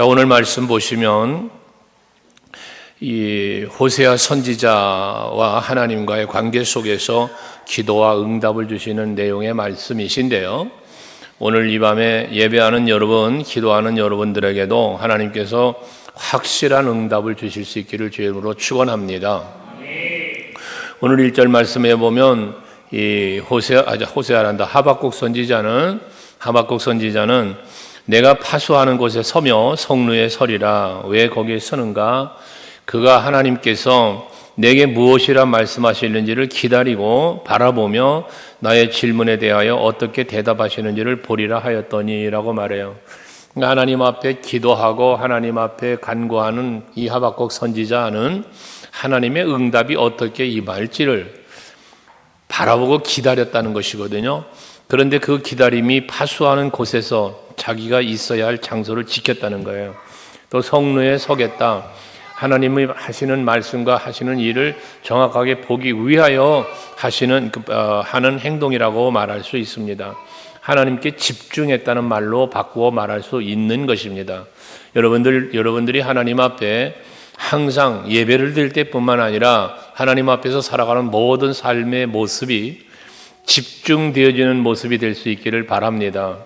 자, 오늘 말씀 보시면 이 호세아 선지자와 하나님과의 관계 속에서 기도와 응답을 주시는 내용의 말씀이신데요. 오늘 이 밤에 예배하는 여러분, 기도하는 여러분들에게도 하나님께서 확실한 응답을 주실 수 있기를 주의 이름으로 축원합니다. 오늘 1절 말씀에 보면 이 하박국 선지자는 내가 파수하는 곳에 서며 성루에 서리라. 왜 거기에 서는가? 그가 하나님께서 내게 무엇이라 말씀하시는지를 기다리고 바라보며 나의 질문에 대하여 어떻게 대답하시는지를 보리라 하였더니라고 말해요. 그러니까 하나님 앞에 기도하고 하나님 앞에 간구하는 이 하박국 선지자는 하나님의 응답이 어떻게 임할지를 바라보고 기다렸다는 것이거든요. 그런데 그 기다림이 파수하는 곳에서 자기가 있어야 할 장소를 지켰다는 거예요. 또 성루에 서겠다. 하나님이 하시는 말씀과 하시는 일을 정확하게 보기 위하여 하는 행동이라고 말할 수 있습니다. 하나님께 집중했다는 말로 바꾸어 말할 수 있는 것입니다. 여러분들이 하나님 앞에 항상 예배를 드릴 때뿐만 아니라 하나님 앞에서 살아가는 모든 삶의 모습이 집중되어지는 모습이 될 수 있기를 바랍니다.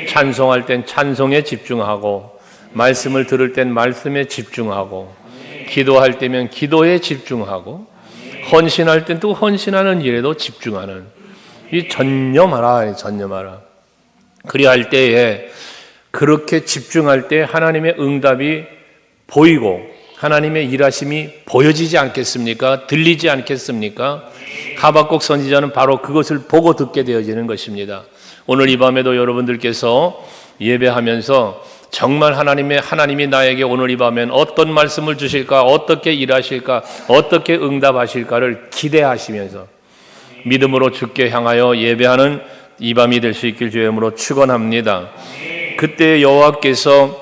찬송할 땐 찬송에 집중하고, 말씀을 들을 땐 말씀에 집중하고, 기도할 때면 기도에 집중하고, 헌신할 땐 또 헌신하는 일에도 집중하는, 이 전념하라. 그리할 때에 그렇게 집중할 때 하나님의 응답이 보이고 하나님의 일하심이 보여지지 않겠습니까? 들리지 않겠습니까? 하박국 선지자는 바로 그것을 보고 듣게 되어지는 것입니다. 오늘 이 밤에도 여러분들께서 예배하면서 정말 하나님이 나에게 오늘 이 밤엔 어떤 말씀을 주실까, 어떻게 일하실까, 어떻게 응답하실까를 기대하시면서 믿음으로 주께 향하여 예배하는 이 밤이 될 수 있길 주의 이름으로 축원합니다. 그때 여호와께서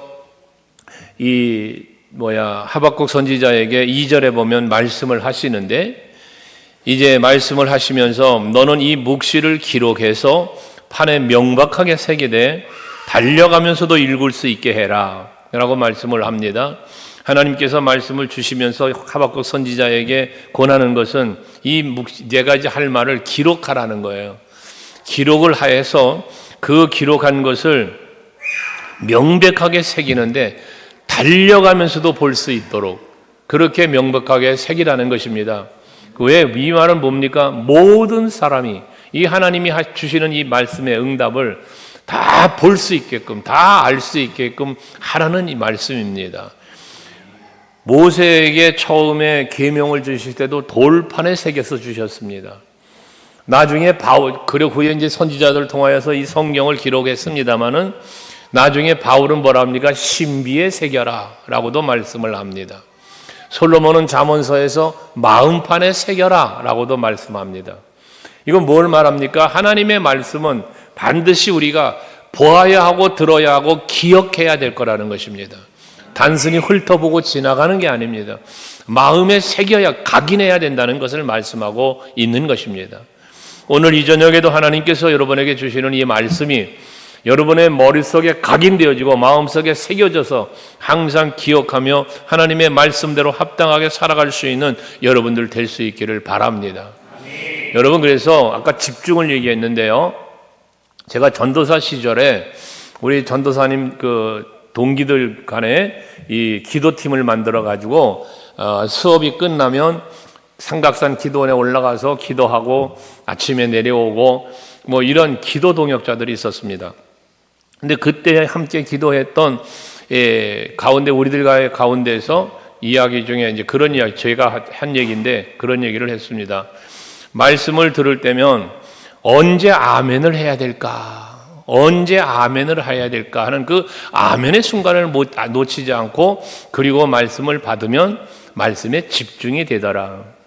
하박국 선지자에게 2절에 보면 말씀을 하시는데, 이제 말씀을 하시면서 너는 이 묵시를 기록해서 판에 명박하게 새기되 달려가면서도 읽을 수 있게 해라 라고 말씀을 합니다. 하나님께서 말씀을 주시면서 하박국 선지자에게 권하는 것은 내가 이제 할 말을 기록하라는 거예요. 기록을 하여서 그 기록한 것을 명백하게 새기는데 달려가면서도 볼 수 있도록 그렇게 명백하게 새기라는 것입니다. 왜? 이 말은 뭡니까? 모든 사람이 이 하나님이 주시는 이 말씀의 응답을 다 볼 수 있게끔, 다 알 수 있게끔 하라는 이 말씀입니다. 모세에게 처음에 계명을 주실 때도 돌판에 새겨서 주셨습니다. 나중에 그리고 후에 이제 선지자들을 통하여서 이 성경을 기록했습니다마는 나중에 바울은 뭐라 합니까? 신비에 새겨라 라고도 말씀을 합니다. 솔로몬은 잠언서에서 마음판에 새겨라 라고도 말씀합니다. 이건 뭘 말합니까? 하나님의 말씀은 반드시 우리가 보아야 하고 들어야 하고 기억해야 될 거라는 것입니다. 단순히 훑어보고 지나가는 게 아닙니다. 마음에 새겨야 각인해야 된다는 것을 말씀하고 있는 것입니다. 오늘 이 저녁에도 하나님께서 여러분에게 주시는 이 말씀이 여러분의 머릿속에 각인되어지고 마음속에 새겨져서 항상 기억하며 하나님의 말씀대로 합당하게 살아갈 수 있는 여러분들 될 수 있기를 바랍니다. 여러분, 그래서 아까 집중을 얘기했는데요. 제가 전도사 시절에 우리 전도사님 동기들 간에 이 기도팀을 만들어 가지고 수업이 끝나면 삼각산 기도원에 올라가서 기도하고 아침에 내려오고 뭐 이런 기도 동역자들이 있었습니다. 근데 그때 함께 기도했던 가운데 우리들과의 가운데서 이야기 중에 이제 그런 이야기, 제가 한 얘기인데 그런 얘기를 했습니다. 말씀을 들을 때면 언제 아멘을 해야 될까? 언제 아멘을 해야 될까 하는 그 아멘의 순간을 놓치지 않고 그리고 말씀을 받으면 말씀에 집중이 되더라.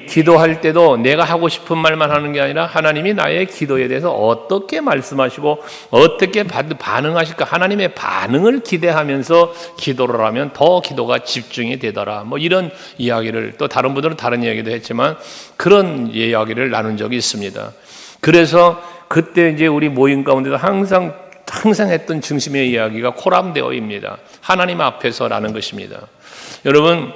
기도할 때도 내가 하고 싶은 말만 하는 게 아니라 하나님이 나의 기도에 대해서 어떻게 말씀하시고 어떻게 반응하실까 하나님의 반응을 기대하면서 기도를 하면 더 기도가 집중이 되더라. 뭐 이런 이야기를 또 다른 분들은 다른 이야기도 했지만 그런 이야기를 나눈 적이 있습니다. 그래서 그때 이제 우리 모임 가운데도 항상 항상 했던 중심의 이야기가 코람데오입니다. 하나님 앞에서라는 것입니다. 여러분,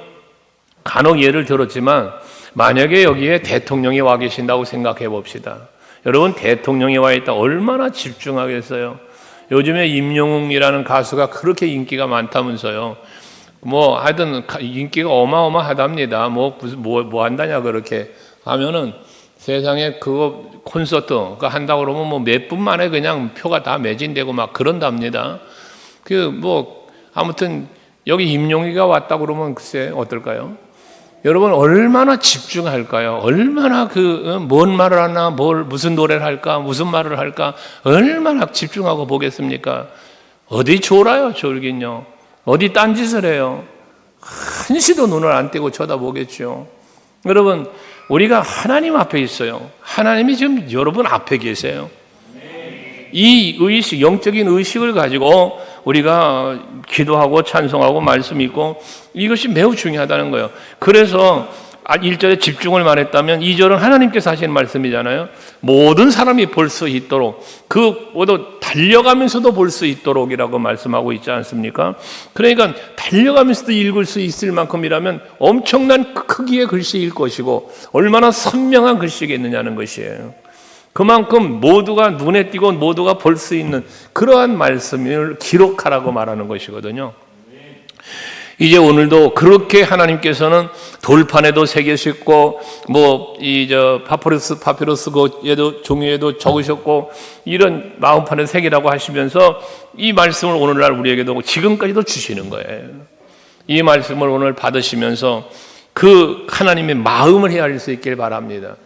간혹 예를 들었지만 만약에 여기에 대통령이 와 계신다고 생각해 봅시다. 여러분, 대통령이 와 있다 얼마나 집중하겠어요? 요즘에 임영웅이라는 가수가 그렇게 인기가 많다면서요. 뭐 하여튼 인기가 어마어마하답니다. 뭐 한다냐 그렇게 하면은 세상에 그거 콘서트 한다고 그러면 뭐 몇 분 만에 그냥 표가 다 매진되고 막 그런답니다. 그 뭐 아무튼 여기 임용희가 왔다 그러면 글쎄 어떨까요? 여러분 얼마나 집중할까요? 얼마나 뭔 말을 하나, 무슨 노래를 할까, 무슨 말을 할까, 얼마나 집중하고 보겠습니까? 어디 졸아요, 졸긴요. 어디 딴짓을 해요. 한시도 눈을 안 떼고 쳐다보겠죠. 여러분, 우리가 하나님 앞에 있어요. 하나님이 지금 여러분 앞에 계세요. 이 의식, 영적인 의식을 가지고 우리가 기도하고 찬송하고 말씀 읽고 이것이 매우 중요하다는 거예요. 그래서 1절에 집중을 말했다면 2절은 하나님께서 하시는 말씀이잖아요. 모든 사람이 볼 수 있도록, 모두 달려가면서도 볼 수 있도록이라고 말씀하고 있지 않습니까? 그러니까 달려가면서도 읽을 수 있을 만큼이라면 엄청난 크기의 글씨일 것이고 얼마나 선명한 글씨겠느냐는 것이에요. 그만큼 모두가 눈에 띄고 모두가 볼 수 있는 그러한 말씀을 기록하라고 말하는 것이거든요. 이제 오늘도 그렇게 하나님께서는 돌판에도 새기셨고 파피루스 그에도 종이에도 적으셨고 이런 마음판에 새기라고 하시면서 이 말씀을 오늘날 우리에게도 지금까지도 주시는 거예요. 이 말씀을 오늘 받으시면서 그 하나님의 마음을 헤아릴 수 있길 바랍니다.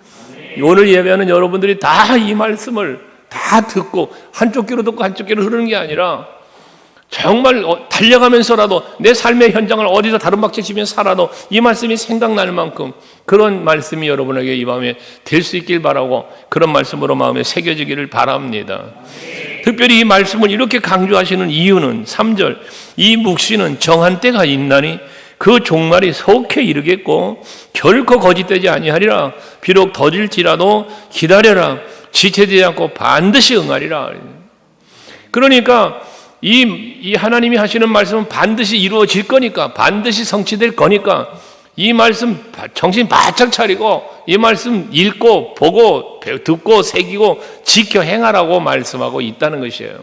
오늘 예배하는 여러분들이 다 이 말씀을 다 듣고 한쪽 귀로 듣고 한쪽 귀로 흐르는 게 아니라 정말 달려가면서라도 내 삶의 현장을 어디서 다른 박질 치며 살아도 이 말씀이 생각날 만큼 그런 말씀이 여러분에게 이 밤에 될 수 있길 바라고 그런 말씀으로 마음에 새겨지기를 바랍니다. 특별히 이 말씀을 이렇게 강조하시는 이유는 3절 이 묵시는 정한 때가 있나니 그 종말이 속히 이르겠고 결코 거짓되지 아니하리라. 비록 더딜지라도 기다려라. 지체되지 않고 반드시 응하리라. 그러니까 이 하나님이 하시는 말씀은 반드시 이루어질 거니까, 반드시 성취될 거니까 이 말씀 정신 바짝 차리고 이 말씀 읽고 보고 듣고 새기고 지켜 행하라고 말씀하고 있다는 것이에요.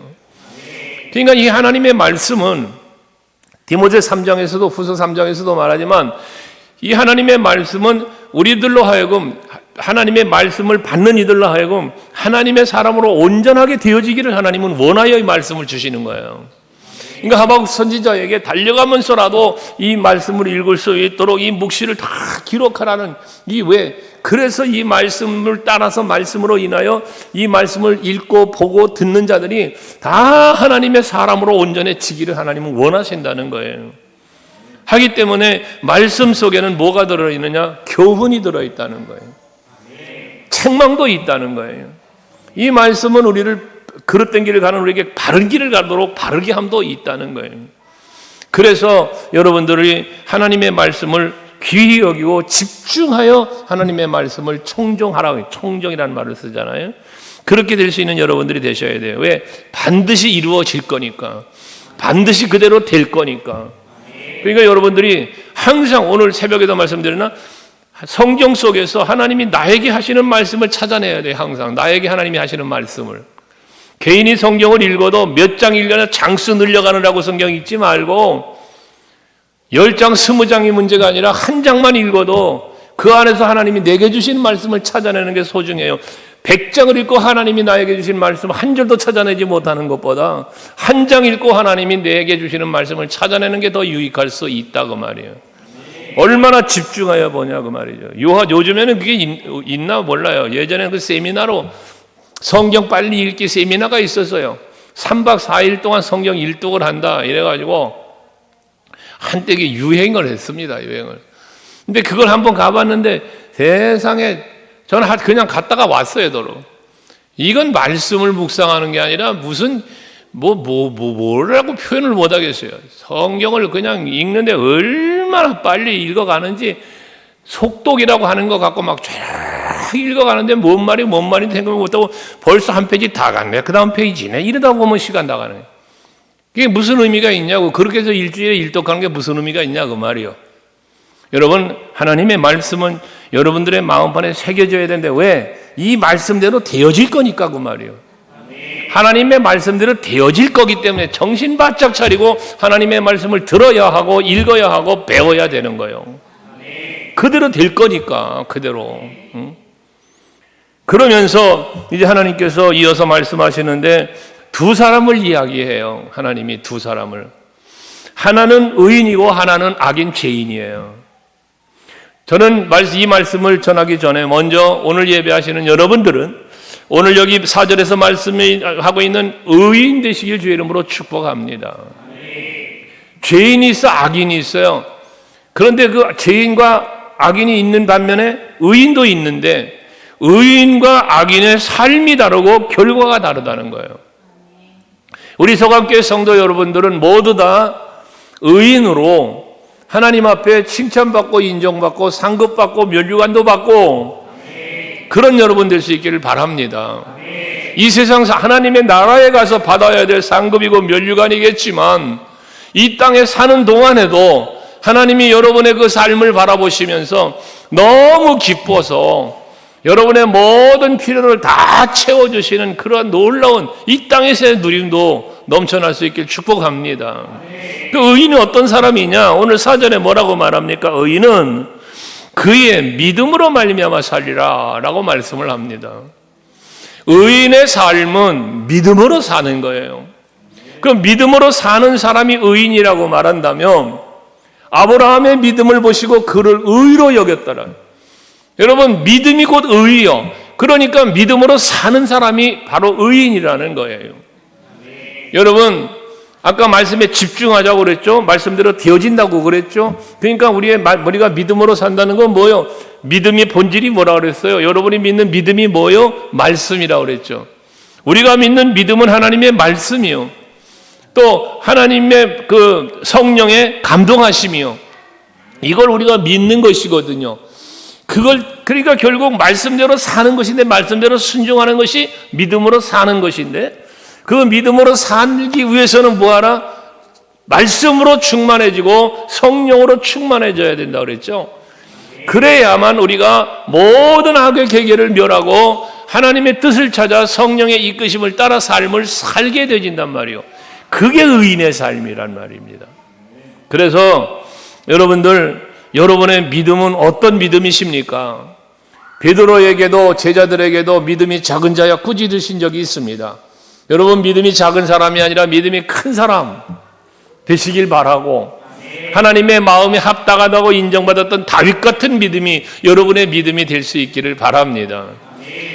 그러니까 이 하나님의 말씀은 디모데 3장에서도 후서 3장에서도 말하지만 이 하나님의 말씀은 우리들로 하여금 하나님의 말씀을 받는 이들로 하여금 하나님의 사람으로 온전하게 되어지기를 하나님은 원하여 이 말씀을 주시는 거예요. 그러니까 하박국 선지자에게 달려가면서라도 이 말씀을 읽을 수 있도록 이 묵시를 다 기록하라는 그래서 이 말씀을 따라서 말씀으로 인하여 이 말씀을 읽고 보고 듣는 자들이 다 하나님의 사람으로 온전해지기를 하나님은 원하신다는 거예요. 하기 때문에 말씀 속에는 뭐가 들어있느냐? 교훈이 들어있다는 거예요. 책망도 있다는 거예요. 이 말씀은 우리를 그릇된 길을 가는 우리에게 바른 길을 가도록 바르게 함도 있다는 거예요. 그래서 여러분들이 하나님의 말씀을 귀히 여기고 집중하여 하나님의 말씀을 청종하라고, 청종이라는 말을 쓰잖아요. 그렇게 될 수 있는 여러분들이 되셔야 돼요. 왜? 반드시 이루어질 거니까. 반드시 그대로 될 거니까. 그러니까 여러분들이 항상 오늘 새벽에도 말씀드렸나? 성경 속에서 하나님이 나에게 하시는 말씀을 찾아내야 돼요. 항상 나에게 하나님이 하시는 말씀을. 개인이 성경을 읽어도 몇 장 읽거나 장수 늘려가느라고 성경 읽지 말고 10장, 20장이 문제가 아니라 한 장만 읽어도 그 안에서 하나님이 내게 주신 말씀을 찾아내는 게 소중해요. 100장을 읽고 하나님이 나에게 주신 말씀 한 줄도 찾아내지 못하는 것보다 한 장 읽고 하나님이 내게 주시는 말씀을 찾아내는 게 더 유익할 수 있다 그 말이에요. 얼마나 집중하여 보냐 그 말이죠. 요즘에는 그게 있나 몰라요. 예전에는 그 세미나로 성경 빨리 읽기 세미나가 있었어요. 3박 4일 동안 성경 일독을 한다 이래가지고 한때 유행을 했습니다. 유행을. 근데 그걸 한번 가봤는데 세상에 저는 그냥 갔다가 왔어요. 도로. 이건 말씀을 묵상하는 게 아니라 무슨 뭐라고 표현을 못 하겠어요. 성경을 그냥 읽는데 얼마나 빨리 읽어가는지 속독이라고 하는 것 같고 막 막 읽어가는데 뭔 말인지 생각을 못하고 벌써 한 페이지 다 갔네. 그 다음 페이지네. 이러다 보면 시간 다 가네. 그게 무슨 의미가 있냐고. 그렇게 해서 일주일에 일독하는 게 무슨 의미가 있냐고 말이요. 여러분, 하나님의 말씀은 여러분들의 마음판에 새겨져야 되는데 왜? 이 말씀대로 되어질 거니까 그 말이요. 하나님의 말씀대로 되어질 거기 때문에 정신 바짝 차리고 하나님의 말씀을 들어야 하고 읽어야 하고 배워야 되는 거예요. 그대로 될 거니까 그대로. 그러면서 이제 하나님께서 이어서 말씀하시는데 두 사람을 이야기해요. 하나님이 두 사람을. 하나는 의인이고 하나는 악인 죄인이에요. 저는 이 말씀을 전하기 전에 먼저 오늘 예배하시는 여러분들은 오늘 여기 4절에서 말씀하고 있는 의인 되시길 주의 이름으로 축복합니다. 죄인이 있어 악인이 있어요. 그런데 그 죄인과 악인이 있는 반면에 의인도 있는데 의인과 악인의 삶이 다르고 결과가 다르다는 거예요. 우리 서강교회 성도 여러분들은 모두 다 의인으로 하나님 앞에 칭찬받고 인정받고 상급받고 면류관도 받고 그런 여러분 될 수 있기를 바랍니다. 이 세상에서 하나님의 나라에 가서 받아야 될 상급이고 면류관이겠지만 이 땅에 사는 동안에도 하나님이 여러분의 그 삶을 바라보시면서 너무 기뻐서 여러분의 모든 필요를 다 채워주시는 그런 놀라운 이 땅에서의 누림도 넘쳐날 수 있길 축복합니다. 그 의인이 어떤 사람이냐? 오늘 4절에 뭐라고 말합니까? 의인은 그의 믿음으로 말미암아 살리라 라고 말씀을 합니다. 의인의 삶은 믿음으로 사는 거예요. 그 믿음으로 사는 사람이 의인이라고 말한다면 아브라함의 믿음을 보시고 그를 의로 여겼더라. 여러분, 믿음이 곧 의요. 그러니까 믿음으로 사는 사람이 바로 의인이라는 거예요. 여러분, 아까 말씀에 집중하자고 그랬죠? 말씀대로 되어진다고 그랬죠? 그러니까 우리가 믿음으로 산다는 건 뭐예요? 믿음의 본질이 뭐라고 그랬어요? 여러분이 믿는 믿음이 뭐예요? 말씀이라고 그랬죠. 우리가 믿는 믿음은 하나님의 말씀이요. 또 하나님의 그 성령의 감동하심이요. 이걸 우리가 믿는 것이거든요. 그러니까 결국 말씀대로 사는 것인데 말씀대로 순종하는 것이 믿음으로 사는 것인데 그 믿음으로 살기 위해서는 뭐하라? 말씀으로 충만해지고 성령으로 충만해져야 된다고 그랬죠. 그래야만 우리가 모든 악의 계계를 멸하고 하나님의 뜻을 찾아 성령의 이끄심을 따라 삶을 살게 되진단 말이에요. 그게 의인의 삶이란 말입니다. 그래서 여러분의 믿음은 어떤 믿음이십니까? 베드로에게도 제자들에게도 믿음이 작은 자야 꾸짖으신 적이 있습니다. 여러분 믿음이 작은 사람이 아니라 믿음이 큰 사람 되시길 바라고 하나님의 마음에 합당하다고 인정받았던 다윗 같은 믿음이 여러분의 믿음이 될 수 있기를 바랍니다.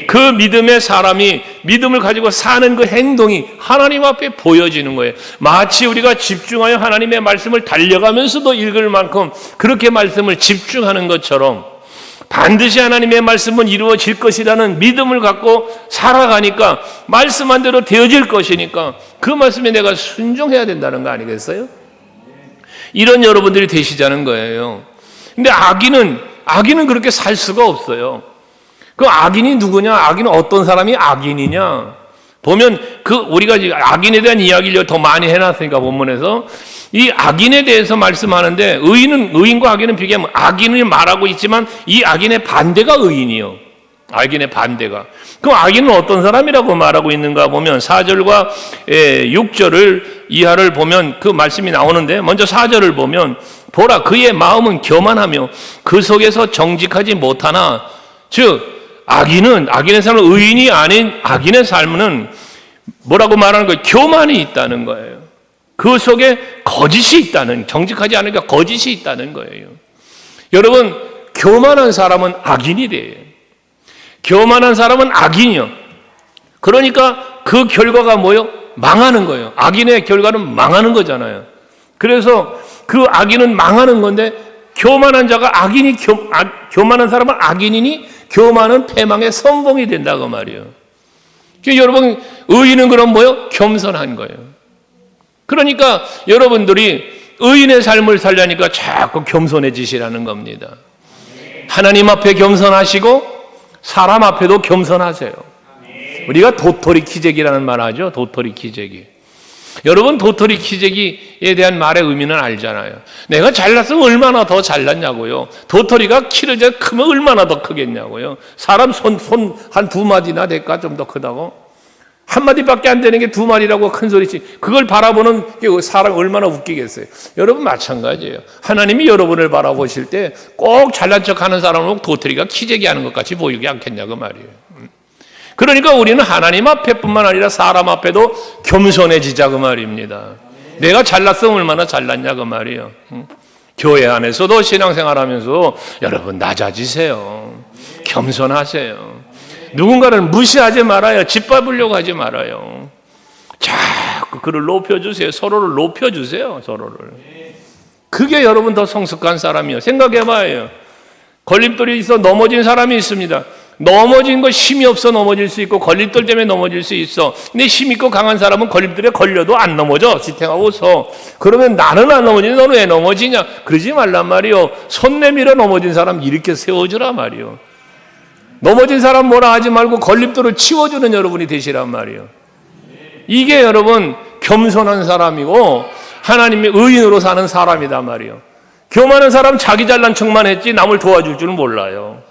그 믿음의 사람이 믿음을 가지고 사는 그 행동이 하나님 앞에 보여지는 거예요. 마치 우리가 집중하여 하나님의 말씀을 달려가면서도 읽을 만큼 그렇게 말씀을 집중하는 것처럼 반드시 하나님의 말씀은 이루어질 것이라는 믿음을 갖고 살아가니까 말씀한 대로 되어질 것이니까 그 말씀에 내가 순종해야 된다는 거 아니겠어요? 이런 여러분들이 되시자는 거예요. 근데 악인은 그렇게 살 수가 없어요. 그 악인이 누구냐? 악인은 어떤 사람이 악인이냐? 보면 우리가 악인에 대한 이야기를 더 많이 해놨으니까 본문에서 이 악인에 대해서 말씀하는데 의인과 악인은 비교하면 악인을 말하고 있지만 이 악인의 반대가 의인이요. 악인의 반대가. 그럼 악인은 어떤 사람이라고 말하고 있는가 보면 4절과 6절을 이하를 보면 그 말씀이 나오는데 먼저 4절을 보면 보라 그의 마음은 교만하며 그 속에서 정직하지 못하나 즉 악인의 삶은 의인이 아닌 악인의 삶은 뭐라고 말하는 거예요? 교만이 있다는 거예요. 그 속에 거짓이 있다는, 정직하지 않으니까 거짓이 있다는 거예요. 여러분, 교만한 사람은 악인이 돼요. 교만한 사람은 악인이요. 그러니까 그 결과가 뭐예요? 망하는 거예요. 악인의 결과는 망하는 거잖아요. 그래서 그 악인은 망하는 건데 교만한 교만한 사람은 악인이니 교만은 패망의 선봉이 된다고 말이에요. 여러분, 의인은 그럼 뭐예요? 겸손한 거예요. 그러니까 여러분들이 의인의 삶을 살려니까 자꾸 겸손해지시라는 겁니다. 하나님 앞에 겸손하시고 사람 앞에도 겸손하세요. 우리가 도토리 키재기라는 말 하죠. 도토리 키재기. 여러분, 도토리 키재기에 대한 말의 의미는 알잖아요. 내가 잘났으면 얼마나 더 잘났냐고요. 도토리가 키를 크면 얼마나 더 크겠냐고요. 사람 손 한 두 마디나 될까? 좀 더 크다고? 한 마디밖에 안 되는 게 두 마디라고 큰 소리치. 그걸 바라보는 사람 얼마나 웃기겠어요. 여러분 마찬가지예요. 하나님이 여러분을 바라보실 때 꼭 잘난 척하는 사람은 도토리가 키재기 하는 것 같이 보이지 않겠냐 그 말이에요. 그러니까 우리는 하나님 앞에뿐만 아니라 사람 앞에도 겸손해지자 그 말입니다. 내가 잘났으면 얼마나 잘났냐 그 말이에요. 교회 안에서도 신앙생활하면서 여러분 낮아지세요. 겸손하세요. 누군가를 무시하지 말아요. 짓밟으려고 하지 말아요. 자꾸 그를 높여주세요. 서로를 높여주세요. 서로를. 그게 여러분 더 성숙한 사람이에요. 생각해봐요. 걸림돌이 있어 넘어진 사람이 있습니다. 넘어진 거 힘이 없어 넘어질 수 있고 걸림돌 때문에 넘어질 수 있어. 근데 힘 있고 강한 사람은 걸림돌에 걸려도 안 넘어져. 지탱하고서. 그러면 나는 안 넘어지는데 너는 왜 넘어지냐? 그러지 말란 말이요. 손 내밀어 넘어진 사람 이렇게 세워주란 말이요. 넘어진 사람 뭐라 하지 말고 걸림돌을 치워주는 여러분이 되시란 말이요. 이게 여러분 겸손한 사람이고 하나님의 의인으로 사는 사람이단 말이요. 교만한 사람 자기 잘난 척만 했지 남을 도와줄 줄은 몰라요.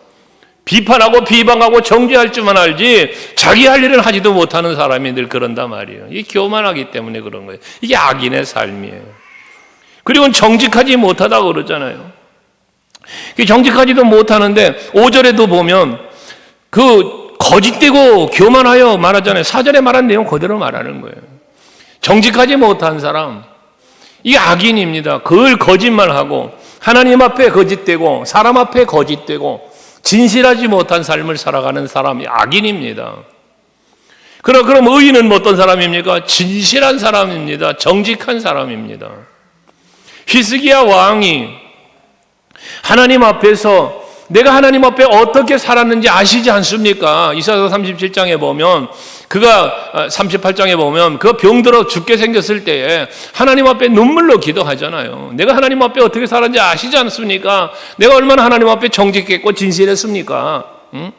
비판하고 비방하고 정죄할 줄만 알지 자기 할 일을 하지도 못하는 사람이 늘 그런단 말이에요. 이게 교만하기 때문에 그런 거예요. 이게 악인의 삶이에요. 그리고 정직하지 못하다고 그러잖아요. 정직하지도 못하는데 5절에도 보면 그 거짓되고 교만하여 말하잖아요. 사전에 말한 내용 그대로 말하는 거예요. 정직하지 못한 사람, 이게 악인입니다. 늘 거짓말하고 하나님 앞에 거짓되고 사람 앞에 거짓되고 진실하지 못한 삶을 살아가는 사람이 악인입니다. 그럼 의인은 어떤 사람입니까? 진실한 사람입니다. 정직한 사람입니다. 히스기야 왕이 하나님 앞에서 내가 하나님 앞에 어떻게 살았는지 아시지 않습니까? 이사야 37장에 보면 그가 38장에 보면 그가 병들어 죽게 생겼을 때에 하나님 앞에 눈물로 기도하잖아요. 내가 하나님 앞에 어떻게 살았는지 아시지 않습니까? 내가 얼마나 하나님 앞에 정직했고 진실했습니까? 응?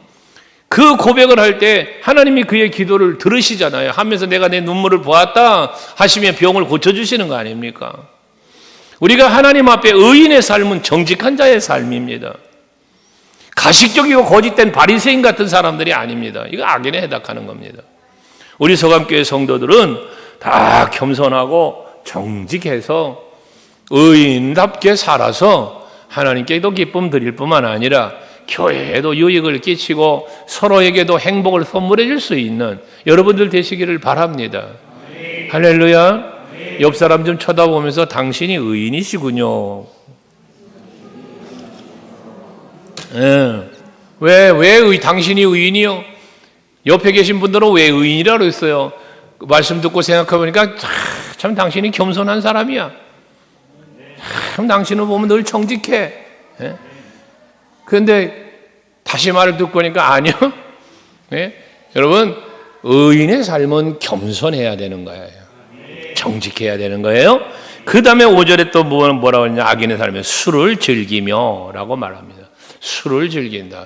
그 고백을 할 때 하나님이 그의 기도를 들으시잖아요. 하면서 내가 내 눈물을 보았다 하시며 병을 고쳐주시는 거 아닙니까? 우리가 하나님 앞에 의인의 삶은 정직한 자의 삶입니다. 가식적이고 거짓된 바리새인 같은 사람들이 아닙니다. 이거 악인에 해당하는 겁니다. 우리 서감교회 성도들은 다 겸손하고 정직해서 의인답게 살아서 하나님께도 기쁨 드릴 뿐만 아니라 교회에도 유익을 끼치고 서로에게도 행복을 선물해 줄 수 있는 여러분들 되시기를 바랍니다. 할렐루야. 옆 사람 좀 쳐다보면서 당신이 의인이시군요. 왜 당신이 의인이요? 옆에 계신 분들은 왜 의인이라고 그랬어요? 말씀 듣고 생각해보니까 참 당신이 겸손한 사람이야. 참 당신을 보면 늘 정직해. 그런데 다시 말을 듣고 보니까 아니요. 여러분 의인의 삶은 겸손해야 되는 거예요. 정직해야 되는 거예요. 그 다음에 5절에 또 뭐라고 하냐? 악인의 삶에 술을 즐기며 라고 말합니다. 술을 즐긴다.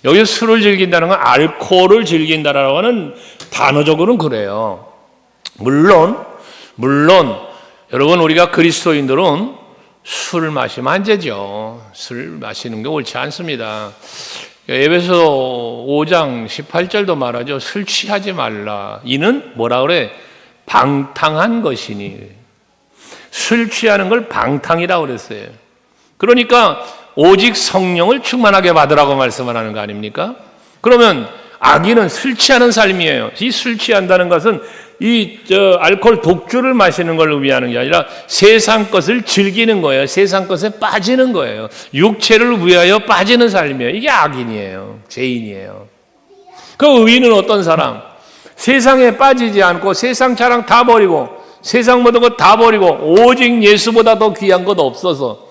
여기서 술을 즐긴다는 건 알코올을 즐긴다라고 하는 단어적으로는 그래요. 물론 여러분 우리가 그리스도인들은 술을 마시면 안 되죠. 술 마시는 게 옳지 않습니다. 에베소 5장 18절도 말하죠. 술 취하지 말라. 이는 뭐라 그래? 방탕한 것이니. 술 취하는 걸 방탕이라고 그랬어요. 그러니까 오직 성령을 충만하게 받으라고 말씀을 하는 거 아닙니까? 그러면 악인은 술 취하는 삶이에요. 이 술 취한다는 것은 알코올 독주를 마시는 걸 의미하는 게 아니라 세상 것을 즐기는 거예요. 세상 것에 빠지는 거예요. 육체를 위하여 빠지는 삶이에요. 이게 악인이에요. 죄인이에요. 그 의인은 어떤 사람? 세상에 빠지지 않고 세상 자랑 다 버리고 세상 모든 것 다 버리고 오직 예수보다 더 귀한 것 없어서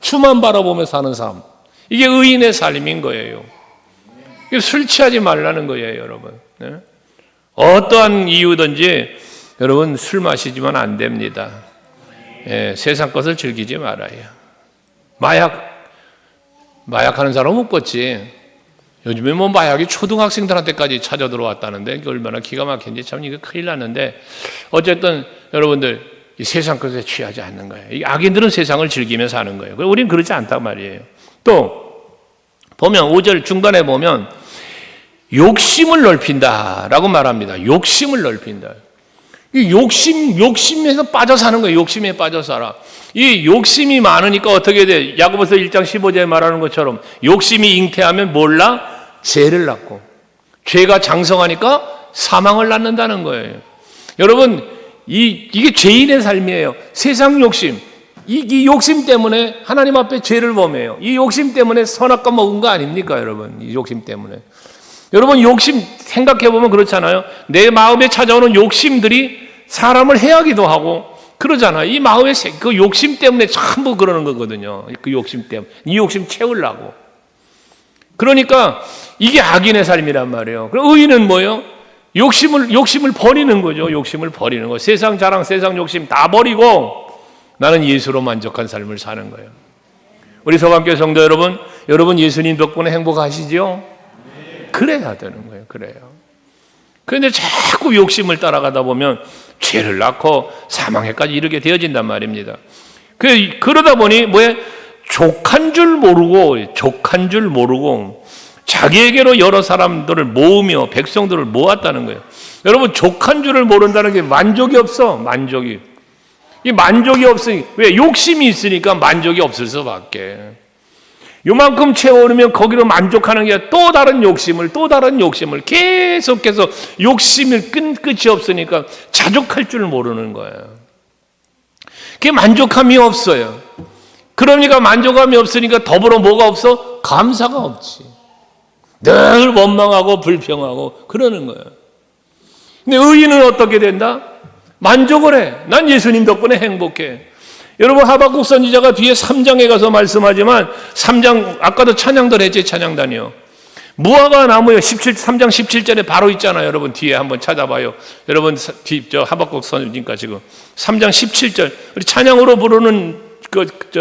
주만 바라보며 사는 삶. 이게 의인의 삶인 거예요. 술 취하지 말라는 거예요, 여러분. 네? 어떠한 이유든지 여러분 술 마시지만 안 됩니다. 세상 것을 즐기지 말아요. 마약하는 사람은 못 벗지. 요즘에 뭐 마약이 초등학생들한테까지 찾아 들어왔다는데 얼마나 기가 막힌지 참 이거 큰일 났는데 어쨌든 여러분들 이 세상 것에 취하지 않는 거예요. 이 악인들은 세상을 즐기며 사는 거예요. 우리는 그렇지 않단 말이에요. 또 보면 5절 중간에 보면 욕심을 넓힌다라고 말합니다. 욕심을 넓힌다. 이 욕심에서 빠져 사는 거예요. 욕심에 빠져 살아. 이 욕심이 많으니까 어떻게 돼? 야고보서 1장 15절에 말하는 것처럼 욕심이 잉태하면 몰라? 죄를 낳고 죄가 장성하니까 사망을 낳는다는 거예요. 여러분 이게 죄인의 삶이에요. 세상 욕심, 이 욕심 때문에 하나님 앞에 죄를 범해요. 이 욕심 때문에 선악과 먹은 거 아닙니까, 여러분? 이 욕심 때문에. 여러분 욕심 생각해 보면 그렇잖아요. 내 마음에 찾아오는 욕심들이 사람을 해하기도 하고 그러잖아요. 이 마음의 그 욕심 때문에 전부 그러는 거거든요. 그 욕심 때문에 이 욕심 채우려고. 그러니까 이게 악인의 삶이란 말이에요. 그럼 의인은 뭐예요? 욕심을 버리는 거죠. 욕심을 버리는 거. 세상 자랑, 세상 욕심 다 버리고 나는 예수로 만족한 삶을 사는 거예요. 우리 서강교회 성도 여러분, 여러분 예수님 덕분에 행복하시죠? 그래야 되는 거예요. 그래요. 그런데 자꾸 욕심을 따라가다 보면 죄를 낳고 사망에까지 이르게 되어진단 말입니다. 그러다 보니 뭐에 족한 줄 모르고 자기에게로 여러 사람들을 모으며 백성들을 모았다는 거예요. 여러분 족한 줄을 모른다는 게 만족이 없어. 이 만족이 없으니 왜? 욕심이 있으니까 만족이 없을 수밖에. 요만큼 채워오면 거기로 만족하는 게 또 다른 욕심을 계속해서 욕심을 끝이 없으니까 자족할 줄 모르는 거예요. 그게 만족함이 없어요. 그러니까 만족함이 없으니까 더불어 뭐가 없어? 감사가 없지. 늘 원망하고 불평하고 그러는 거예요. 근데 의인은 어떻게 된다? 만족을 해. 난 예수님 덕분에 행복해. 여러분 하박국 선지자가 뒤에 3장에 가서 말씀하지만 3장 아까도 찬양들 했지. 찬양단이요. 무화과 나무에 3장 17절에 바로 있잖아요. 여러분 뒤에 한번 찾아봐요. 여러분 하박국 선지니까 지금 3장 17절 우리 찬양으로 부르는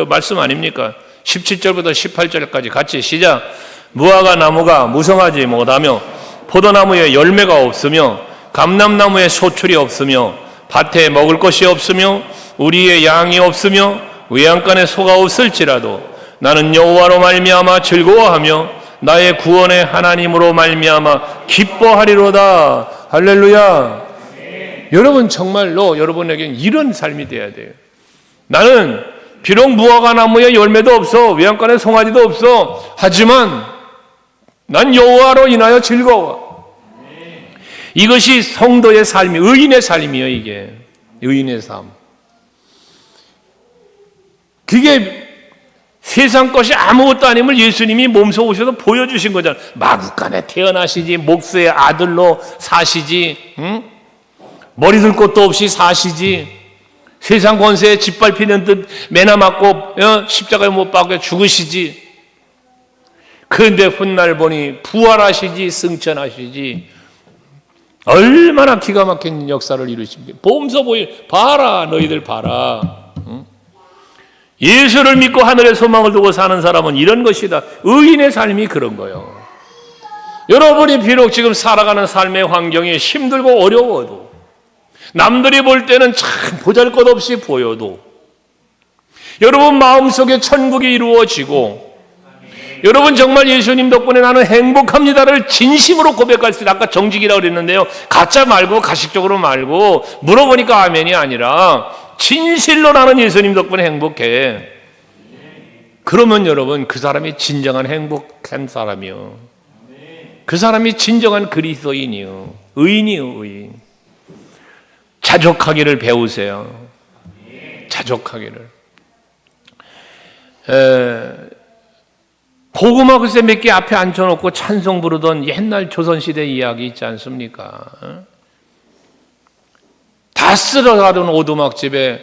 말씀 아닙니까? 17절부터 18절까지 같이 시작. 무화과 나무가 무성하지 못하며 포도나무에 열매가 없으며 감람나무에 소출이 없으며 밭에 먹을 것이 없으며 우리의 양이 없으며 외양간에 소가 없을지라도 나는 여호와로 말미암아 즐거워하며 나의 구원의 하나님으로 말미암아 기뻐하리로다. 할렐루야. 여러분 정말로 여러분에게는 이런 삶이 돼야 돼요. 나는 비록 무화과 나무에 열매도 없어 외양간에 송아지도 없어 하지만 난 여호와로 인하여 즐거워. 이것이 성도의 삶이 의인의 삶이에요. 이게 의인의 삶. 그게 세상 것이 아무것도 아님을 예수님이 몸소 오셔서 보여주신 거잖아요. 마구간에 태어나시지 목수의 아들로 사시지 머리 둘 곳도 없이 사시지 세상 권세에 짓밟히는 듯 매나 맞고 십자가에 못 박혀 죽으시지. 그런데 훗날 보니 부활하시지 승천하시지. 얼마나 기가 막힌 역사를 이루십니까? 보험서 봐라 너희들 봐라. 예수를 믿고 하늘의 소망을 두고 사는 사람은 이런 것이다. 의인의 삶이 그런 거예요. 여러분이 비록 지금 살아가는 삶의 환경이 힘들고 어려워도 남들이 볼 때는 참 보잘것없이 보여도 여러분 마음속에 천국이 이루어지고 여러분 정말 예수님 덕분에 나는 행복합니다를 진심으로 고백할 수 있다. 아까 정직이라고 그랬는데요. 가짜 말고 가식적으로 말고 물어보니까 아멘이 아니라 진실로 나는 예수님 덕분에 행복해. 그러면 여러분 그 사람이 진정한 행복한 사람이요. 그 사람이 진정한 그리스도인이요. 의인이요. 의인. 자족하기를 배우세요. 자족하기를. 고구마 글쎄 몇 개 앞에 앉혀놓고 찬송 부르던 옛날 조선시대 이야기 있지 않습니까? 다 쓸어가던 오두막집에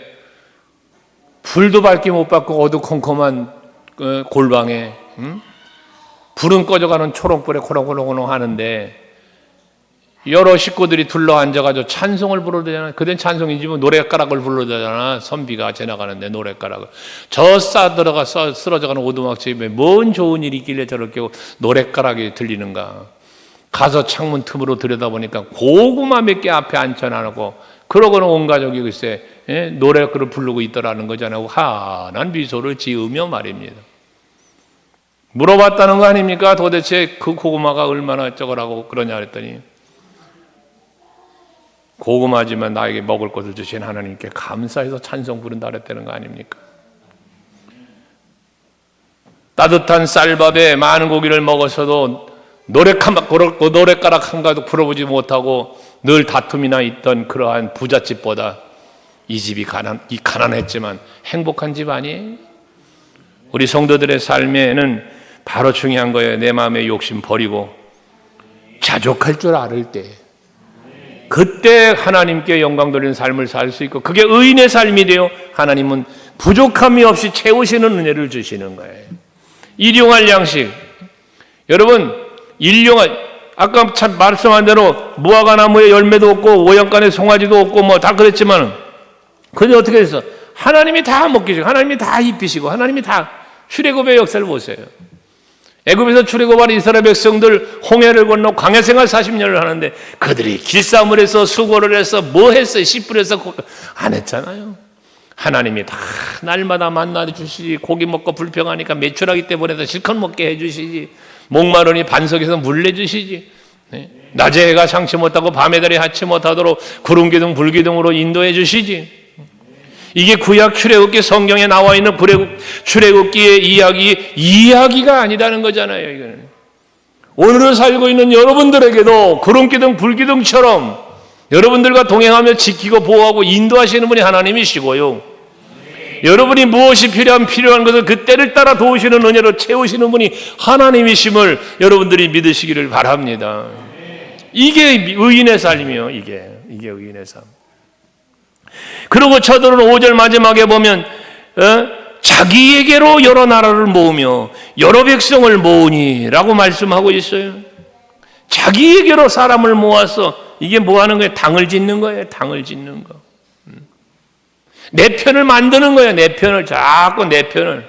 불도 밝게 못 받고 어두컴컴한 골방에 불은 꺼져가는 초록불에 코롱코롱 하는데 여러 식구들이 둘러 앉아가지고 찬송을 부르잖아. 그땐 찬송이지 뭐 노랫가락을 부르잖아. 선비가 지나가는데 노랫가락을. 저 싸들어가 쓰러져가는 오두막집에 뭔 좋은 일이 있길래 저렇게 노랫가락이 들리는가. 가서 창문 틈으로 들여다보니까 고구마 몇 개 앞에 앉혀놔놓고 그러고는 온 가족이 글쎄 노랫글을 부르고 있더라는 거잖아요. 환한 미소를 지으며 말입니다. 물어봤다는 거 아닙니까? 도대체 그 고구마가 얼마나 저거라고 그러냐 그랬더니 고구마지만 나에게 먹을 것을 주신 하나님께 감사해서 찬송 부른다 그랬다는 거 아닙니까? 따뜻한 쌀밥에 많은 고기를 먹었어도 노랫가락 한 가득 풀어보지 못하고 늘 다툼이나 있던 그러한 부잣집보다 이 집이 가난했지만 행복한 집 아니에요? 우리 성도들의 삶에는 바로 중요한 거예요. 내 마음의 욕심 버리고 자족할 줄 알을 때 그때 하나님께 영광 돌리는 삶을 살 수 있고 그게 의인의 삶이 되어 하나님은 부족함이 없이 채우시는 은혜를 주시는 거예요. 일용할 양식. 여러분 아까 참 말씀한 대로 무화과 나무에 열매도 없고 오양간에 송아지도 없고 뭐 다 그랬지만 그게 어떻게 됐어? 하나님이 다 먹게 주시고 하나님이 다 입히시고 하나님이 다 출애굽의 역사를 보세요. 애굽에서 출애굽한 이스라엘 백성들 홍해를 건너 광야 생활 40년을 하는데 그들이 길싸움을 해서 수고를 해서 뭐 했어요? 씨뿔 해서 안 했잖아요. 하나님이 다 날마다 만나 주시지. 고기 먹고 불평하니까 매출하기 때문에 실컷 먹게 해주시지. 목마르니 반석에서 물 내주시지. 낮에 해가 상치 못하고 밤에 달이 하치 못하도록 구름기둥 불기둥으로 인도해 주시지. 이게 구약 출애굽기 성경에 나와 있는 출애굽기의 이야기가 아니라는 거잖아요. 이거는 오늘을 살고 있는 여러분들에게도 구름기둥 불기둥처럼 여러분들과 동행하며 지키고 보호하고 인도하시는 분이 하나님이시고요. 여러분이 무엇이 필요한 것을 그 때를 따라 도우시는 은혜로 채우시는 분이 하나님이심을 여러분들이 믿으시기를 바랍니다. 이게 의인의 삶이요. 이게 의인의 삶. 그리고 저들은 5절 마지막에 보면 자기에게로 여러 나라를 모으며 여러 백성을 모으니 라고 말씀하고 있어요. 자기에게로 사람을 모아서 이게 뭐 하는 거예요? 당을 짓는 거예요. 당을 짓는 거. 내 편을 만드는 거예요. 내 편을 자꾸 내 편을.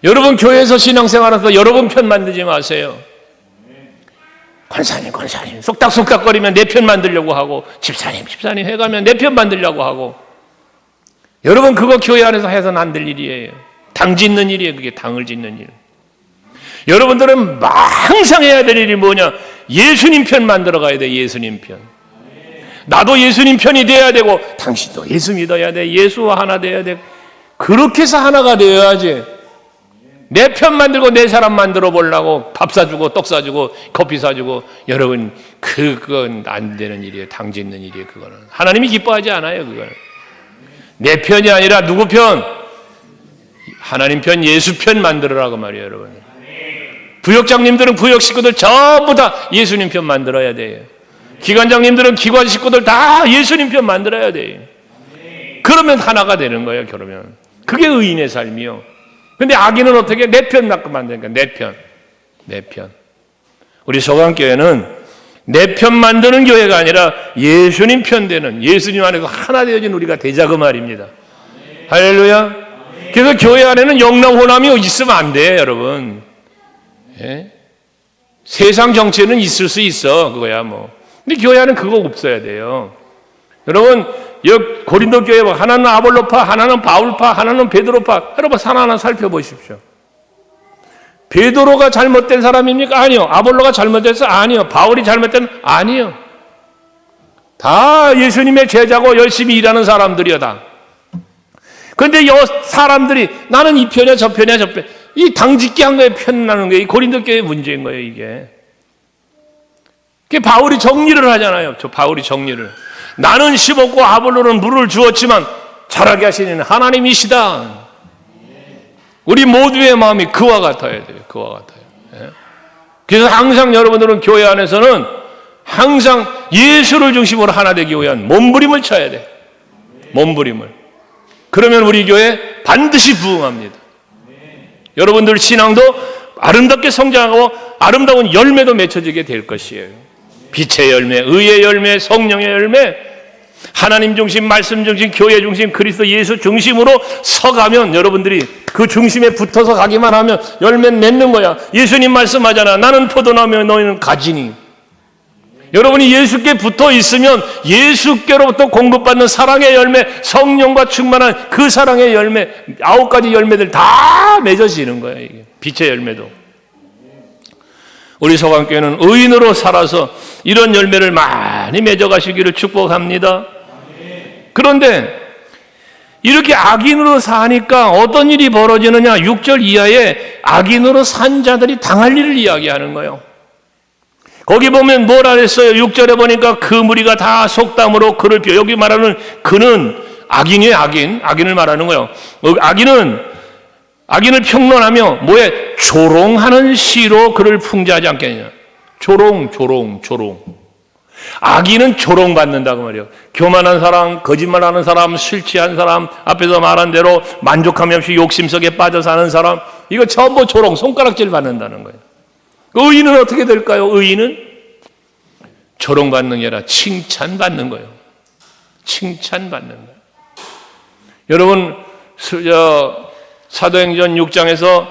여러분 교회에서 신앙생활하면서 여러분 편 만들지 마세요. 권사님 쏙닥쏙닥거리면 내 편 만들려고 하고 집사님 해가면 내 편 만들려고 하고 여러분 그거 교회 안에서 해서는 안 될 일이에요. 당 짓는 일이에요. 그게 당을 짓는 일. 여러분들은 항상 해야 될 일이 뭐냐? 예수님 편 만들어 가야 돼. 예수님 편. 나도 예수님 편이 돼야 되고 당신도 예수 믿어야 돼. 예수와 하나 돼야 돼. 그렇게 해서 하나가 되어야지. 내 편 만들고 내 사람 만들어 보려고 밥 사주고 떡 사주고 커피 사주고 여러분 그건 안 되는 일이에요. 당 짓는 일이에요. 그거는 하나님이 기뻐하지 않아요. 그거는 내 편이 아니라 누구 편? 하나님 편, 예수 편 만들어라고 말이에요. 여러분 부역장님들은 부역 식구들 전부 다 예수님 편 만들어야 돼요. 기관장님들은 기관 식구들 다 예수님 편 만들어야 돼요. 그러면 하나가 되는 거예요. 그러면 그게 의인의 삶이요. 근데 악인은 어떻게? 내 편 낳고 만드니까 내 편. 우리 소강교회는 내 편 만드는 교회가 아니라 예수님 편 되는 예수님 안에서 하나 되어진 우리가 되자 그 말입니다. 할렐루야. 그래서 교회 안에는 영남호남이 있으면 안 돼요. 여러분. 예? 세상 정치에는 있을 수 있어. 그거야 뭐. 근데 교회 안에는 그거 없어야 돼요. 여러분 고린도 교회 하나는 아볼로파, 하나는 바울파, 하나는 베드로파. 여러분 하나하나 살펴보십시오. 베드로가 잘못된 사람입니까? 아니요. 아볼로가 잘못됐어? 아니요. 바울이 잘못된? 아니요. 다 예수님의 제자고 열심히 일하는 사람들이야 다. 그런데 이 사람들이 나는 이 편이야 저 편이야 저 편. 이 당짓기 한 거에 편나는 거예요. 이 고린도 교회의 문제인 거예요 이게. 바울이 정리를 하잖아요. 바울이 정리를. 나는 심었고 아볼로는 물을 주었지만 자라게 하시는 하나님이시다. 우리 모두의 마음이 그와 같아야 돼요. 그와 같아요. 예? 그래서 항상 여러분들은 교회 안에서는 항상 예수를 중심으로 하나 되기 위한 몸부림을 쳐야 돼. 몸부림을. 그러면 우리 교회 반드시 부흥합니다. 여러분들 신앙도 아름답게 성장하고 아름다운 열매도 맺혀지게 될 것이에요. 빛의 열매, 의의 열매, 성령의 열매, 하나님 중심, 말씀 중심, 교회 중심, 그리스도 예수 중심으로 서가면 여러분들이 그 중심에 붙어서 가기만 하면 열매는 맺는 거야. 예수님 말씀하잖아. 나는 포도나무며 너희는 가지니. 여러분이 예수께 붙어 있으면 예수께로부터 공급받는 사랑의 열매, 성령과 충만한 그 사랑의 열매, 9가지 열매들 다 맺어지는 거예요. 이게 빛의 열매도. 우리 서강교회는 의인으로 살아서 이런 열매를 많이 맺어가시기를 축복합니다. 그런데 이렇게 악인으로 사니까 어떤 일이 벌어지느냐? 6절 이하에 악인으로 산 자들이 당할 일을 이야기하는 거예요. 거기 보면 뭐라 그랬어요? 6절에 보니까 그 무리가 다 속담으로 그를 펴. 여기 말하는 그는 악인이에요. 악인을 말하는 거예요. 악인을 평론하며 뭐에 조롱하는 시로 그를 풍자하지 않겠느냐. 조롱. 악인은 조롱받는다고 말이에요. 교만한 사람, 거짓말하는 사람, 술 취한 사람, 앞에서 말한 대로 만족함이 없이 욕심 속에 빠져 사는 사람, 이거 전부 조롱, 손가락질 받는다는 거예요. 의인은 어떻게 될까요? 의인은 조롱받는 게 아니라 칭찬받는 거예요. 칭찬받는 거예요. 여러분, 사도행전 6장에서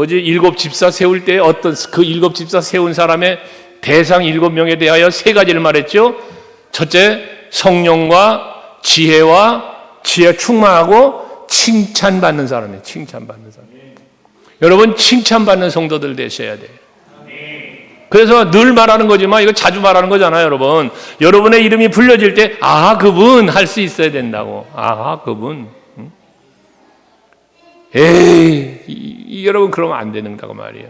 일곱 집사 세울 때 어떤 그 일곱 집사 세운 사람의 대상 7명에 대하여 3가지를 말했죠. 첫째, 성령과 지혜와 지혜 충만하고 칭찬받는 사람이에요. 칭찬받는 사람. 여러분, 칭찬받는 성도들 되셔야 돼요. 그래서 늘 말하는 거지만 이거 자주 말하는 거잖아요, 여러분. 여러분의 이름이 불려질 때 그분 할 수 있어야 된다고. 그분. 여러분 그러면 안 되는다고 말이에요.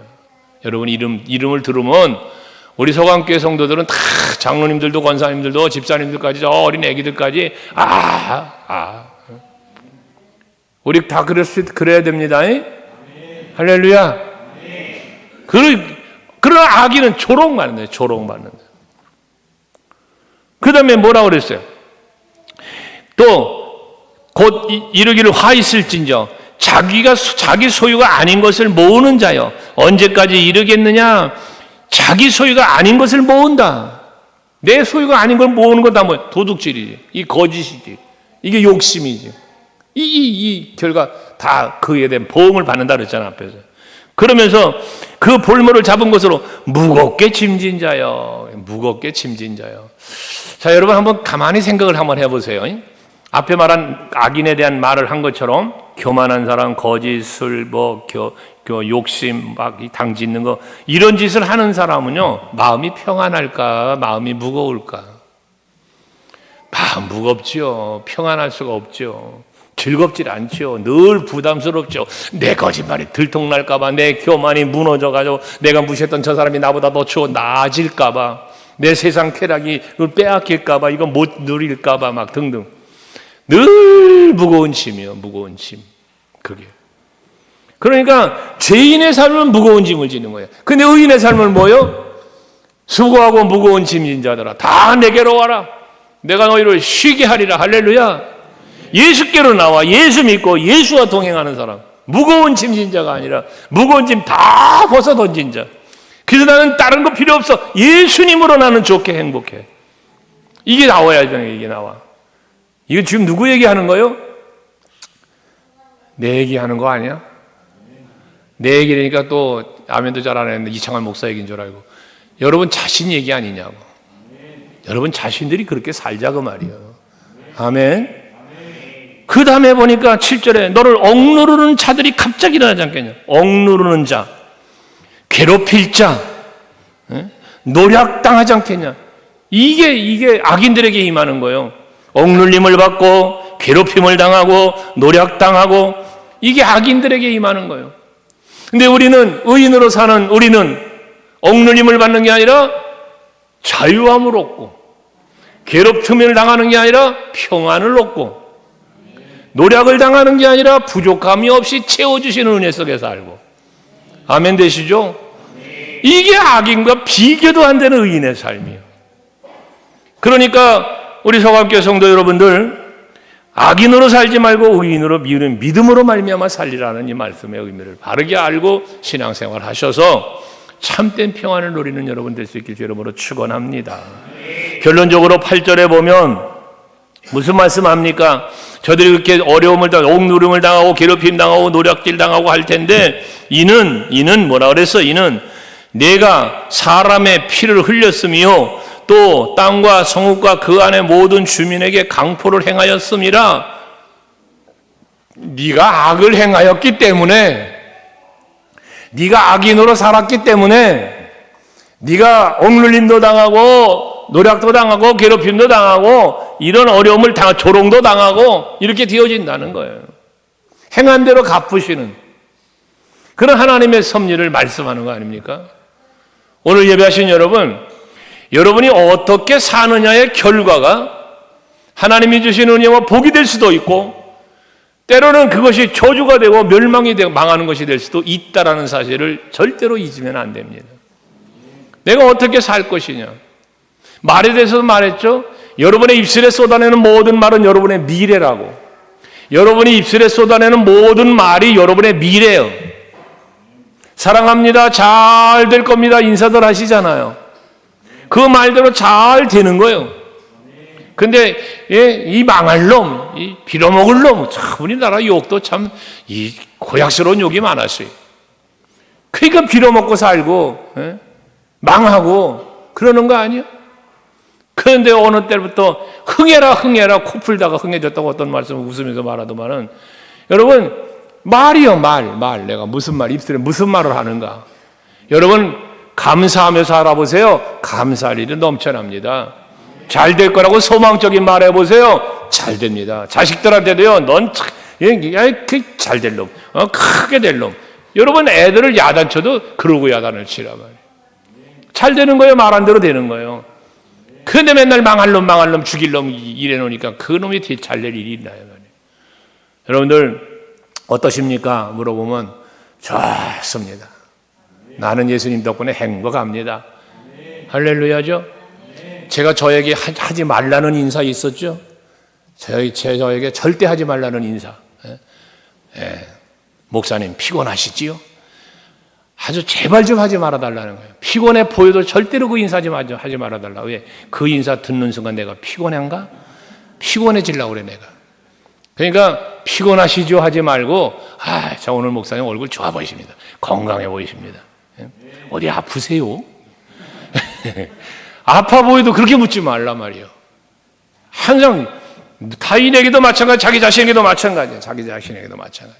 여러분 이름을 들으면 우리 서강교회 성도들은 다 장로님들도 권사님들도 집사님들까지 저 어린 애기들까지 우리 다 그래야 됩니다. 할렐루야. 그러나 악인은 조롱받는 거예요. 조롱받는 거예요. 그 다음에 뭐라고 그랬어요? 또 곧 이르기를 화 있을진저 자기 소유가 아닌 것을 모으는 자여 언제까지 이르겠느냐? 자기 소유가 아닌 것을 모은다. 내 소유가 아닌 걸 모으는 건 다 뭐야? 도둑질이지. 이 거짓이지. 이게 욕심이지. 이 결과 다 그에 대한 보응을 받는다 그랬잖아, 앞에서. 그러면서 그 볼모를 잡은 것으로 무겁게 짐진 자여. 무겁게 짐진 자여. 자, 여러분 한번 가만히 생각을 한번 해보세요. 앞에 말한 악인에 대한 말을 한 것처럼 교만한 사람, 거짓, 술, 욕심, 막 당짓는 거 이런 짓을 하는 사람은요 마음이 평안할까, 마음이 무거울까? 마음 무겁지요. 평안할 수가 없죠. 즐겁질 않죠. 늘 부담스럽죠. 내 거짓말이 들통날까봐, 내 교만이 무너져가지고 내가 무시했던 저 사람이 나보다 더 나아질까봐, 내 세상 쾌락이 빼앗길까봐, 이거 못 누릴까봐 막 등등. 늘 무거운 짐이요. 무거운 짐. 그게. 그러니까 죄인의 삶은 무거운 짐을 지는 거예요. 근데 의인의 삶은 뭐예요? 수고하고 무거운 짐진 자들아 다 내게로 와라. 내가 너희를 쉬게 하리라. 할렐루야. 예수께로 나와 예수 믿고 예수와 동행하는 사람. 무거운 짐진 자가 아니라 무거운 짐 다 벗어 던진 자. 그래서 나는 다른 거 필요 없어. 예수님으로 나는 좋게 행복해. 이게 나와야죠. 이게 나와. 이거 지금 누구 얘기하는 거예요? 내 얘기하는 거 아니야? 내 얘기라니까 또 아멘도 잘 안 했는데 이창환 목사 얘기인 줄 알고. 여러분 자신 얘기 아니냐고. 여러분 자신들이 그렇게 살자고 말이에요. 아멘. 그 다음에 보니까 7절에 너를 억누르는 자들이 갑자기 일어나지 않겠냐. 억누르는 자, 괴롭힐 자, 노략당하지 않겠냐. 이게 악인들에게 임하는 거예요. 억눌림을 받고 괴롭힘을 당하고 노략당하고 이게 악인들에게 임하는 거예요. 근데 우리는 의인으로 사는 우리는 억눌림을 받는 게 아니라 자유함을 얻고 괴롭힘을 당하는 게 아니라 평안을 얻고 노력을 당하는 게 아니라 부족함이 없이 채워주시는 은혜 속에 살고. 아멘 되시죠? 이게 악인과 비교도 안 되는 의인의 삶이에요. 그러니까 우리 서강교회 성도 여러분들 악인으로 살지 말고 의인으로 믿음으로 말미암아 살리라는 이 말씀의 의미를 바르게 알고 신앙생활 하셔서 참된 평안을 누리는 여러분 될 수 있길 주 이름으로 축원합니다. 결론적으로 8절에 보면 무슨 말씀합니까? 저들이 그렇게 어려움을 당하고 옥누름을 당하고 괴롭힘 당하고 노략질 당하고 할 텐데 이는 뭐라 그랬어? 이는 내가 사람의 피를 흘렸으며 또 땅과 성읍과 그 안의 모든 주민에게 강포를 행하였음이라. 네가 악을 행하였기 때문에, 네가 악인으로 살았기 때문에, 네가 억눌림도 당하고 노략도 당하고 괴롭힘도 당하고 이런 어려움을 당하고 조롱도 당하고 이렇게 되어진다는 거예요. 행한 대로 갚으시는 그런 하나님의 섭리를 말씀하는 거 아닙니까? 오늘 예배하신 여러분, 여러분이 어떻게 사느냐의 결과가 하나님이 주신 은혜와 복이 될 수도 있고 때로는 그것이 저주가 되고 멸망이 되고 망하는 것이 될 수도 있다라는 사실을 절대로 잊으면 안 됩니다. 내가 어떻게 살 것이냐. 말에 대해서도 말했죠. 여러분의 입술에 쏟아내는 모든 말은 여러분의 미래라고. 여러분이 입술에 쏟아내는 모든 말이 여러분의 미래예요. 사랑합니다. 잘 될 겁니다. 인사들 하시잖아요. 그 말대로 잘 되는 거예요. 근데 이 망할 놈, 이 빌어먹을 놈, 참 우리나라 욕도 참 이 고약스러운 욕이 많았어요. 그러니까 빌어먹고 살고 망하고 그러는 거 아니에요? 그런데 어느 때부터 흥해라 코 풀다가 흥해졌다고 어떤 말씀을 웃으면서 말하더만은 여러분 말이요 말 내가 무슨 말 입술에 무슨 말을 하는가. 여러분 감사하면서 알아보세요. 감사할 일이 넘쳐납니다. 잘 될 거라고 소망적인 말 해보세요. 잘 됩니다. 자식들한테도요. 넌 잘 될 놈, 크게 될 놈. 여러분 애들을 야단쳐도 그러고 야단을 치라 말이에요. 잘 되는 거예요. 말한 대로 되는 거예요. 그런데 맨날 망할 놈 죽일 놈 이래 놓으니까 그 놈이 잘 될 일이 있나요? 여러분들 어떠십니까? 물어보면 좋습니다. 나는 예수님 덕분에 행복합니다. 할렐루야죠. 제가 저에게 하지 말라는 인사 있었죠. 저에게 절대 하지 말라는 인사. 목사님 피곤하시지요? 아주 제발 좀 하지 말아달라는 거예요. 피곤해 보여도 절대로 그 인사 좀 하지 말아달라. 왜? 그 인사 듣는 순간 내가 피곤한가? 피곤해지려고 그래 내가. 그러니까 피곤하시죠 하지 말고 자 오늘 목사님 얼굴 좋아 보이십니다. 건강해 보이십니다. 어디 아프세요? 아파 보여도 그렇게 묻지 말라 말이에요. 항상 타인에게도 마찬가지, 자기 자신에게도 마찬가지예요. 자기 자신에게도 마찬가지.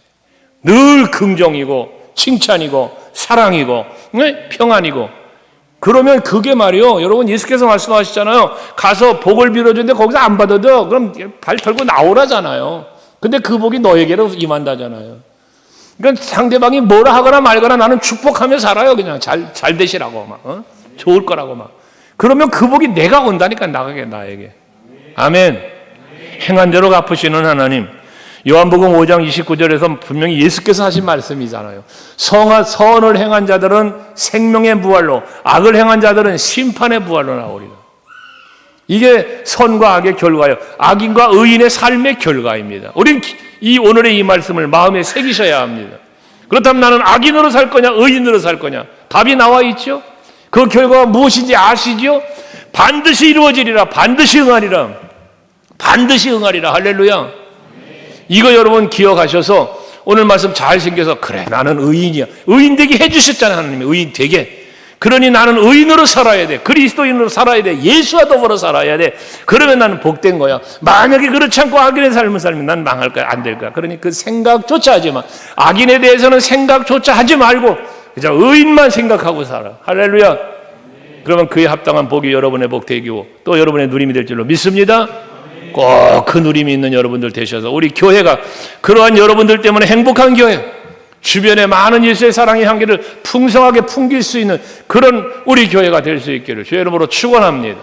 늘 긍정이고 칭찬이고 사랑이고 평안이고. 그러면 그게 말이요. 여러분 예수께서 말씀하시잖아요. 가서 복을 빌어주는데 거기서 안 받아도 그럼 발 털고 나오라잖아요. 근데 그 복이 너에게로 임한다잖아요. 그러니까 상대방이 뭐라 하거나 말거나 나는 축복하며 살아요. 그냥 잘 되시라고 막 좋을 거라고 막. 그러면 그 복이 내가 온다니까 나에게. 아멘. 행한 대로 갚으시는 하나님. 요한복음 5장 29절에서 분명히 예수께서 하신 말씀이잖아요. 선을 행한 자들은 생명의 부활로, 악을 행한 자들은 심판의 부활로 나오리라. 이게 선과 악의 결과예요. 악인과 의인의 삶의 결과입니다. 우리는 오늘의 이 말씀을 마음에 새기셔야 합니다. 그렇다면 나는 악인으로 살 거냐 의인으로 살 거냐? 답이 나와 있죠. 그 결과가 무엇인지 아시죠? 반드시 이루어지리라. 반드시 응하리라. 반드시 응하리라. 할렐루야. 이거 여러분 기억하셔서 오늘 말씀 잘 생겨서 그래 나는 의인이야. 의인 되게 해주셨잖아요. 하나님이 의인 되게. 그러니 나는 의인으로 살아야 돼. 그리스도인으로 살아야 돼. 예수와 더불어 살아야 돼. 그러면 나는 복된 거야. 만약에 그렇지 않고 악인의 삶을 살면 난 망할 거야. 안 될 거야. 그러니 그 생각조차 하지 마. 악인에 대해서는 생각조차 하지 말고 그저 의인만 생각하고 살아. 할렐루야. 그러면 그에 합당한 복이 여러분의 복 되기고 또 여러분의 누림이 될 줄로 믿습니다. 꼭 그 누림이 있는 여러분들 되셔서 우리 교회가 그러한 여러분들 때문에 행복한 교회, 주변에 많은 예수의 사랑의 향기를 풍성하게 풍길 수 있는 그런 우리 교회가 될 수 있기를 주의 이름으로 축원합니다.